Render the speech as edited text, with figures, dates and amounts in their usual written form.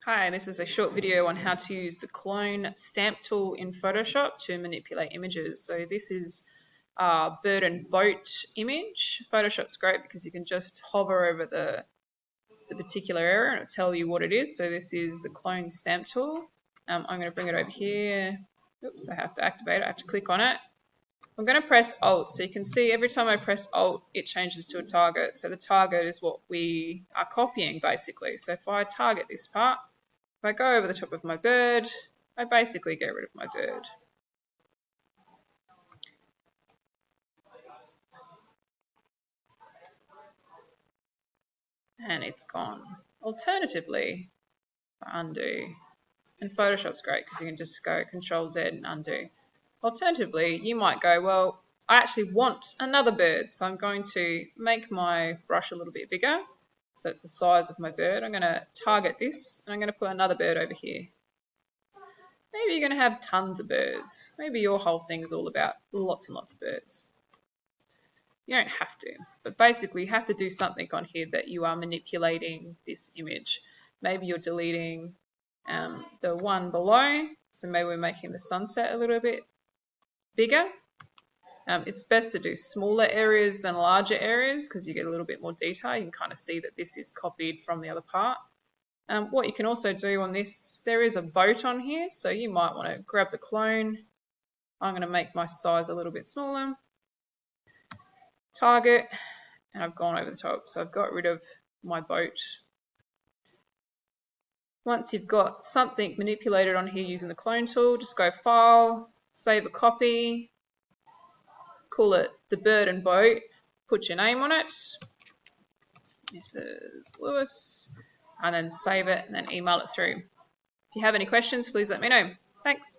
Hi, this is a short video on how to use the clone stamp tool in Photoshop to manipulate images. So this is a bird and boat image. Photoshop's great because you can just hover over the particular area and it'll tell you what it is. So this is the clone stamp tool. I'm going to bring it over here. Oops, I have to activate it. I have to click on it. I'm going to press Alt. So you can see every time I press Alt, it changes to a target. So the target is what we are copying basically. So if I target this part, if I go over the top of my bird, I basically get rid of my bird. And it's gone. Alternatively, I undo. And Photoshop's great because you can just go Control Z and undo. Alternatively, you might go, well, I actually want another bird, so I'm going to make my brush a little bit bigger. So it's the size of my bird. I'm going to target this, and I'm going to put another bird over here. Maybe you're going to have tons of birds. Maybe your whole thing is all about lots and lots of birds. You don't have to, but basically you have to do something on here that you are manipulating this image. Maybe you're deleting the one below, so maybe we're making the sunset a little bit bigger. It's best to do smaller areas than larger areas because you get a little bit more detail. You can kind of see that this is copied from the other part. What you can also do on this, there is a boat on here, so you might want to grab the clone. I'm going to make my size a little bit smaller. Target, and I've gone over the top, so I've got rid of my boat. Once you've got something manipulated on here using the clone tool, just go File, Save a Copy, call it the bird and boat, put your name on it. This is Lewis, and then save it and then email it through. If you have any questions, please let me know. Thanks.